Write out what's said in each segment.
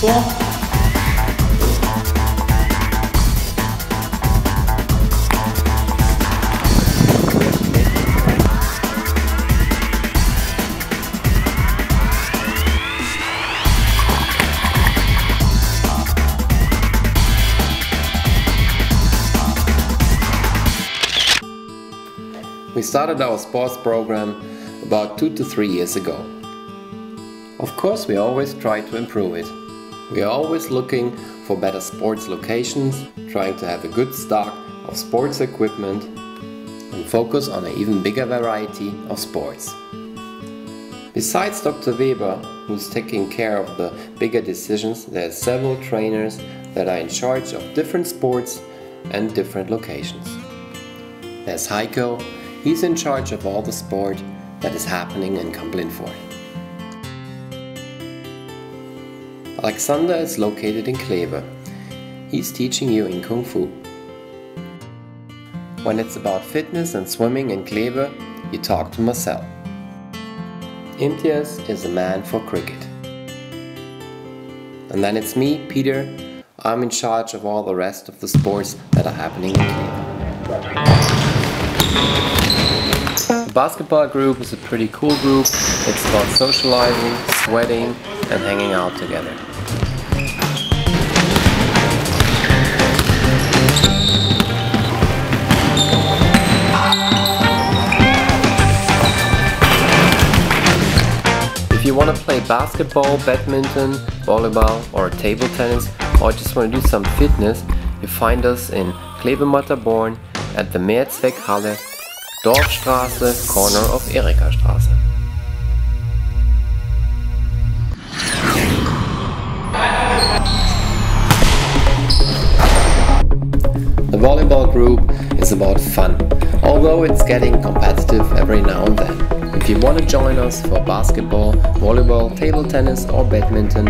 vor. We started our sports program about 2 to 3 years ago. Of course, we always try to improve it. We are always looking for better sports locations, trying to have a good stock of sports equipment and focus on an even bigger variety of sports. Besides Dr. Weber, who's taking care of the bigger decisions, there are several trainers that are in charge of different sports and different locations. There's Heiko. He's in charge of all the sport that is happening in Kamp-Lintfort. Alexander is located in Kleve. He's teaching you in Kung Fu. When it's about fitness and swimming in Kleve, you talk to Marcel. Imtiaz is a man for cricket. And then it's me, Peter. I'm in charge of all the rest of the sports that are happening in Kleve. The basketball group is a pretty cool group. It's about socializing, sweating and hanging out together. If you want to play basketball, badminton, volleyball or table tennis, or just want to do some fitness, you find us in Kleve-Matterborn at the Mehrzweckhalle, Dorfstraße, corner of Erikastraße. The volleyball group is about fun, although it's getting competitive every now and then. If you want to join us for basketball, volleyball, table tennis or badminton,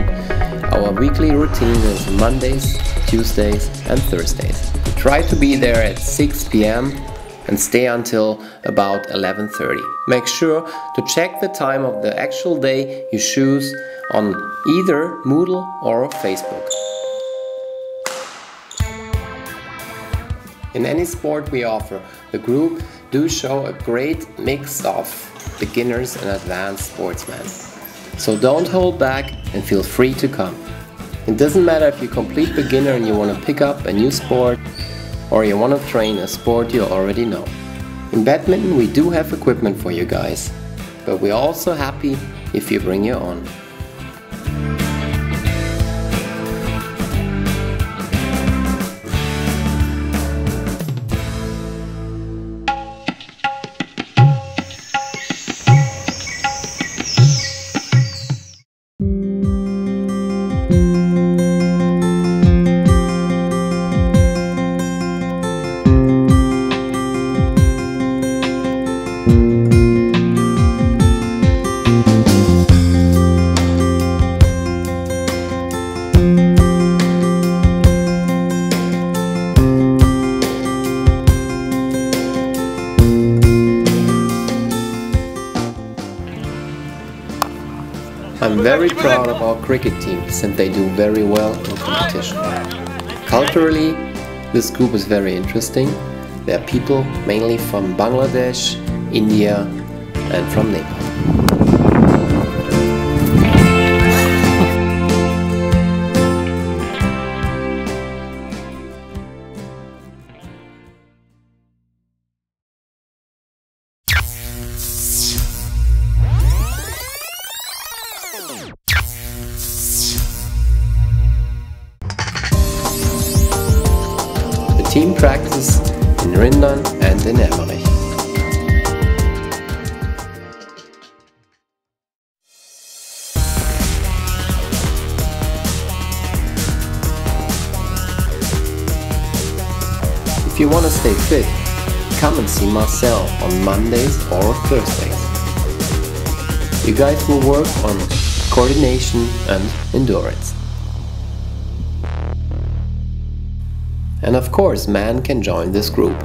our weekly routine is Mondays, Tuesdays and Thursdays. Try to be there at 6 p.m. and stay until about 11:30. Make sure to check the time of the actual day you choose on either Moodle or Facebook. In any sport we offer, the group do show a great mix of beginners and advanced sportsmen. So don't hold back and feel free to come. It doesn't matter if you're a complete beginner and you want to pick up a new sport, or you want to train a sport you already know. In badminton we do have equipment for you guys, but we're also happy if you bring your own. I'm very proud of our cricket team since they do very well in competition. Culturally, this group is very interesting. There are people mainly from Bangladesh, India and from Nepal. Team practices in Rindern and in Emmerich. If you want to stay fit, come and see Marcel on Mondays or Thursdays. You guys will work on coordination and endurance. And of course, man can join this group.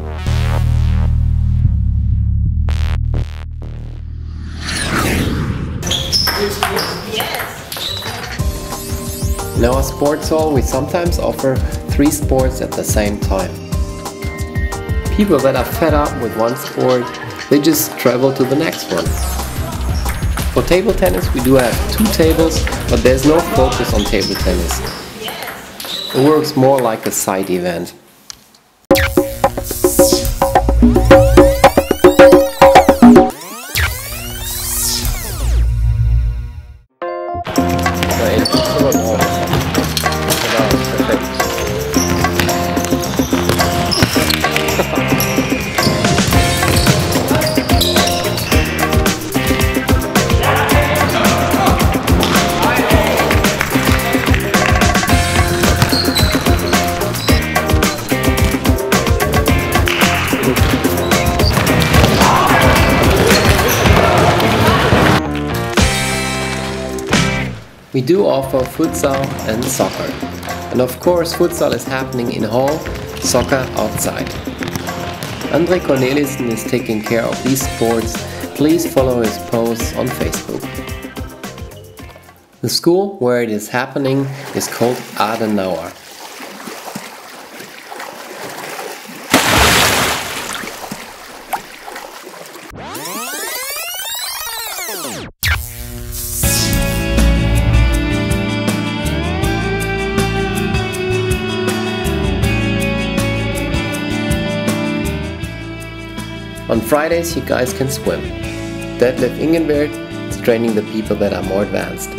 In our sports hall we sometimes offer 3 sports at the same time. People that are fed up with one sport, they just travel to the next one. For table tennis we do have 2 tables, but there's no focus on table tennis. It works more like a side event. We do offer futsal and soccer. And of course futsal is happening in hall, soccer outside. Andre Cornelissen is taking care of these sports. Please follow his posts on Facebook. The school where it is happening is called Adenauer. On Fridays you guys can swim. Detlef Ingenberg is training the people that are more advanced.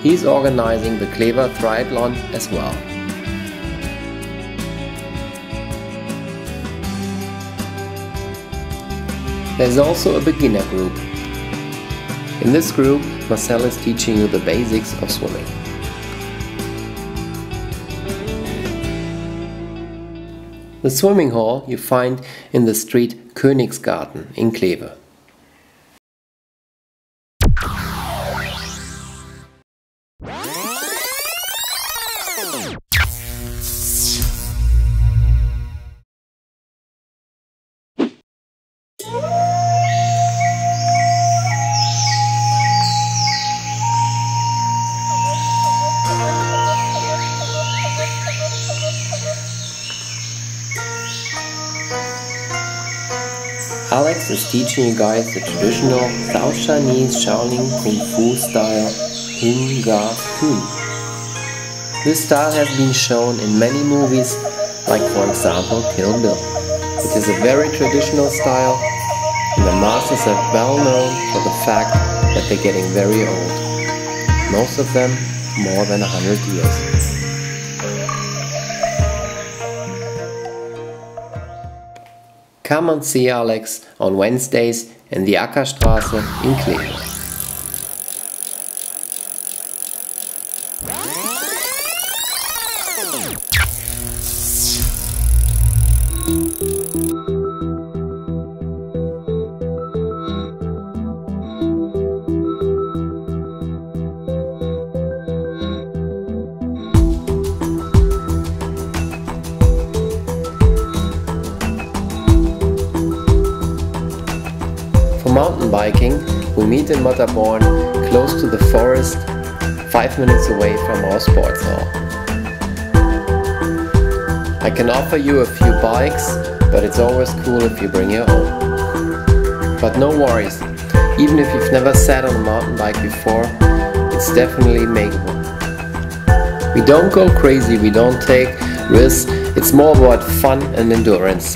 He's organizing the Klever Triathlon as well. There's also a beginner group. In this group, Marcel is teaching you the basics of swimming. The swimming hall you find in the street Königsgarten in Kleve. Alex is teaching you guys the traditional South Chinese Shaolin Kung Fu style Hin Ga Kun. This style has been shown in many movies, like for example Kill Bill. It is a very traditional style and the masters are well known for the fact that they're getting very old. Most of them more than 100 years. Come and see Alex on Wednesdays in the Ackerstraße in Kleve. Mountain biking, we meet in Matterborn, close to the forest, 5 minutes away from our sports hall. I can offer you a few bikes, but it's always cool if you bring your own. But no worries, even if you've never sat on a mountain bike before, it's definitely makeable. We don't go crazy, we don't take risks, it's more about fun and endurance.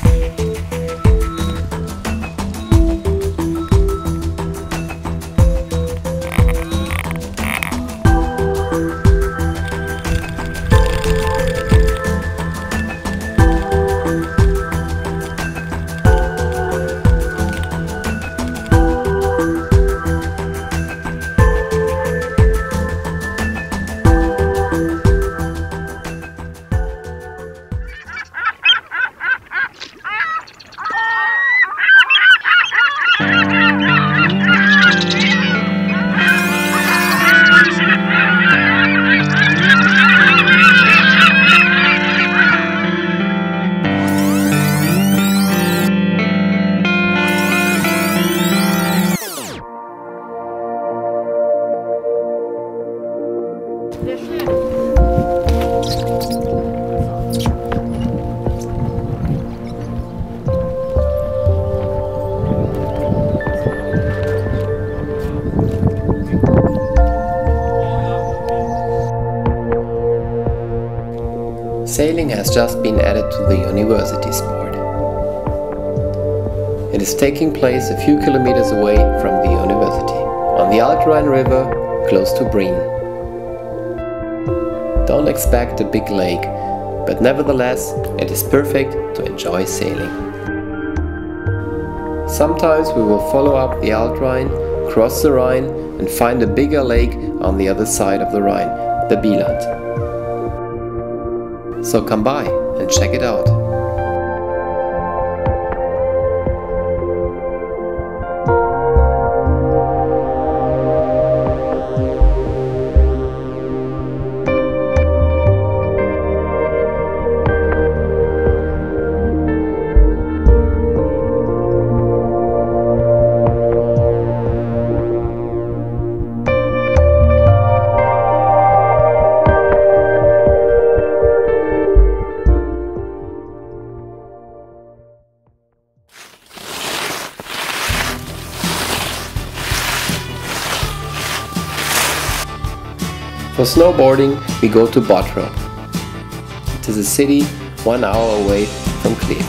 Sailing has just been added to the university sport. It is taking place a few kilometers away from the university, on the Rhein River, close to Rhein. Don't expect a big lake, but nevertheless it is perfect to enjoy sailing. Sometimes we will follow up the Rhein, cross the Rhine and find a bigger lake on the other side of the Rhine, the Bieland. So come by and check it out. For snowboarding, we go to Bottrop. It is a city 1 hour away from Kleve.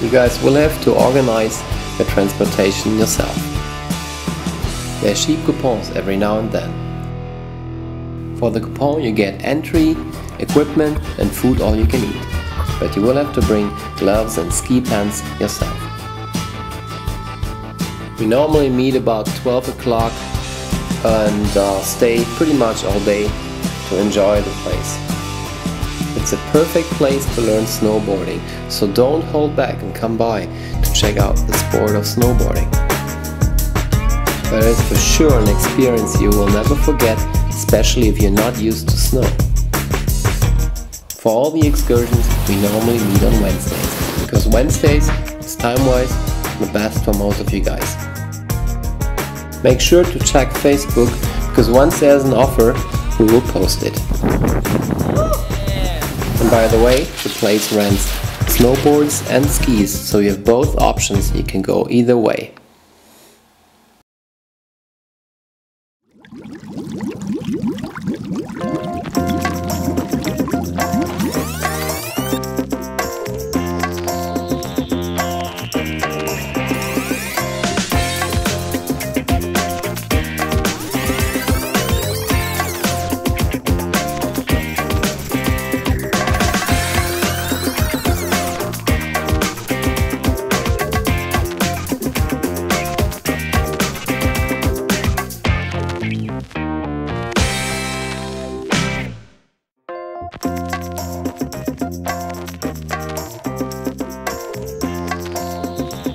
You guys will have to organize your transportation yourself. There are cheap coupons every now and then. For the coupon you get entry, equipment and food all you can eat, but you will have to bring gloves and ski pants yourself. We normally meet about 12 o'clock and stay pretty much all day to enjoy the place. It's a perfect place to learn snowboarding, so don't hold back and come by to check out the sport of snowboarding. That is for sure an experience you will never forget, especially if you're not used to snow. For all the excursions we normally meet on Wednesdays, because Wednesdays is time-wise the best for most of you guys. Make sure to check Facebook, because once there's an offer, we will post it. And by the way, the place rents snowboards and skis, so you have both options, you can go either way.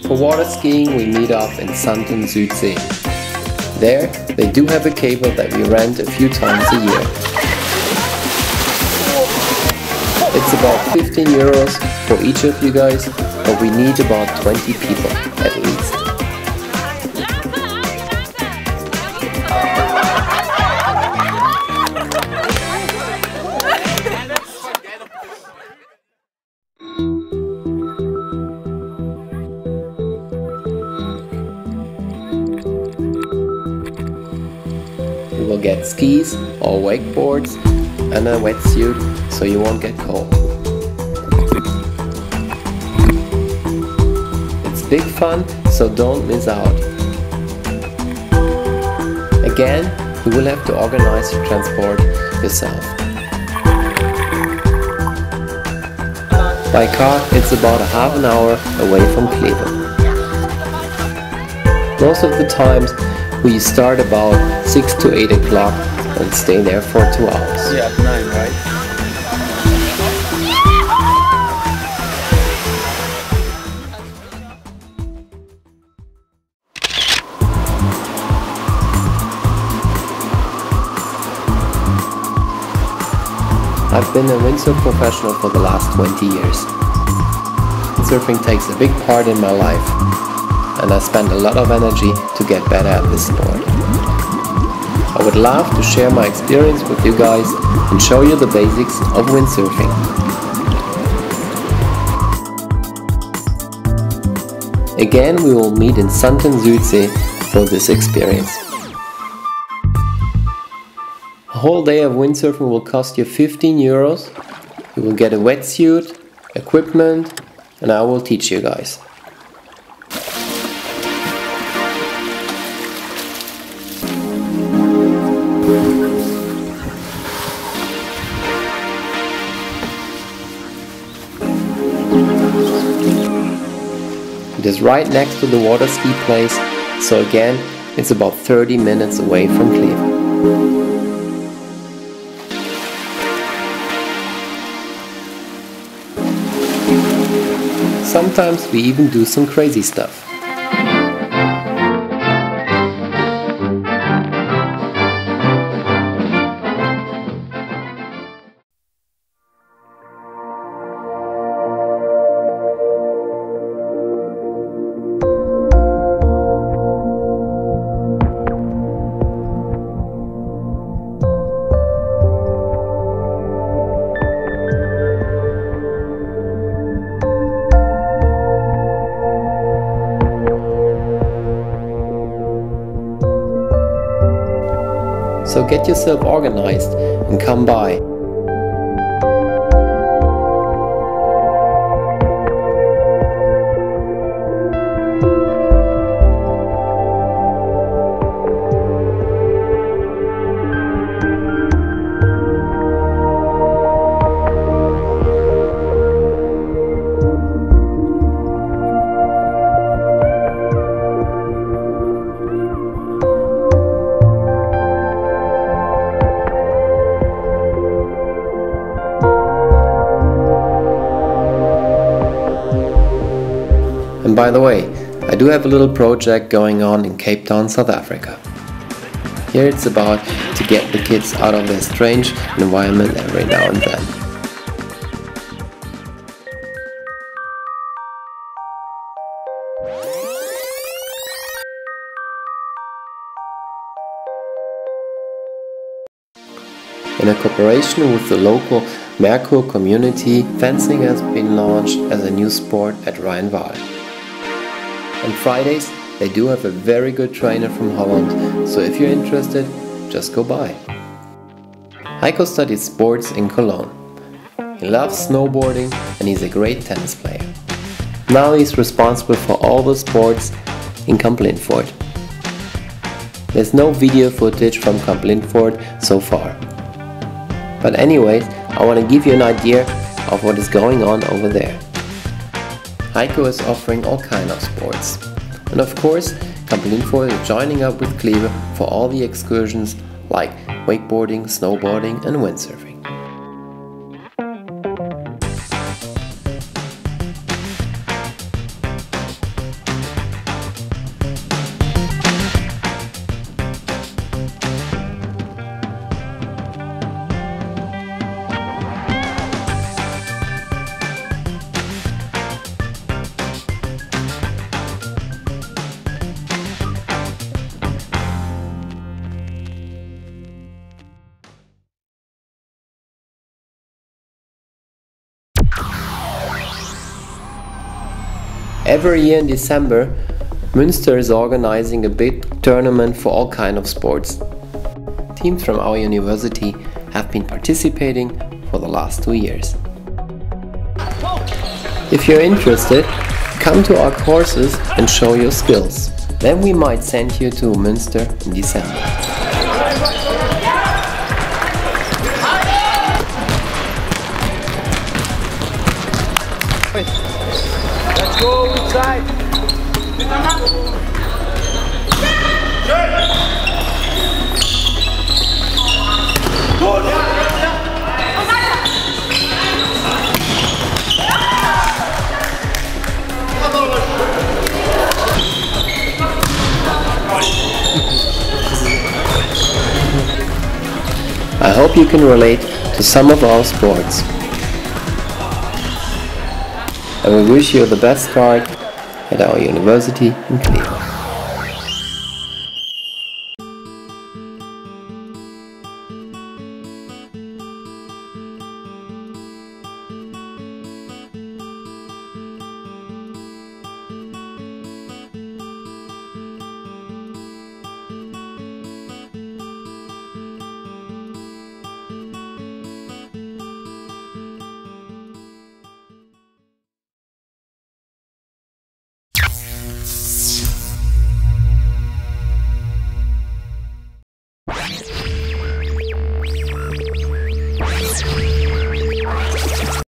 For water skiing we meet up in Santen Südsee. There they do have a cable that we rent a few times a year. It's about 15 euros for each of you guys, but we need about 20 people at least. You will get skis or wakeboards and a wetsuit so you won't get cold. It's big fun, so don't miss out. Again, you will have to organize your transport yourself. By car, it's about a half an hour away from Kleve. Most of the times we start about 6 to 8 o'clock and stay there for 2 hours. Yeah, 9, right? I've been a windsurf professional for the last 20 years. Windsurfing takes a big part in my life, and I spend a lot of energy to get better at this sport. I would love to share my experience with you guys and show you the basics of windsurfing. Again, we will meet in Santen Südsee for this experience. A whole day of windsurfing will cost you 15 euros, You will get a wetsuit, equipment, and I will teach you guys. It is right next to the water ski place, so again, it's about 30 minutes away from Cleveland. Sometimes we even do some crazy stuff. So get yourself organized and come by. And by the way, I do have a little project going on in Cape Town, South Africa. Here it's about to get the kids out of their strange environment every now and then. In a cooperation with the local Merkur community, fencing has been launched as a new sport at rhein. On Fridays, they do have a very good trainer from Holland, so if you're interested, just go by. Heiko studies sports in Cologne. He loves snowboarding and he's a great tennis player. Now he's responsible for all the sports in Kamp Lintfort. There's no video footage from Kamp Lintfort so far. But anyways, I want to give you an idea of what is going on over there. Heiko is offering all kinds of sports. And of course, Kamp Lintfort is joining up with Cleveland for all the excursions like wakeboarding, snowboarding and windsurfing. Every year in December, Münster is organizing a big tournament for all kinds of sports. Teams from our university have been participating for the last 2 years. If you're interested, come to our courses and show your skills. Then we might send you to Münster in December. Let's go inside. I hope you can relate to some of our sports. And we wish you the best start at our university in Cleveland.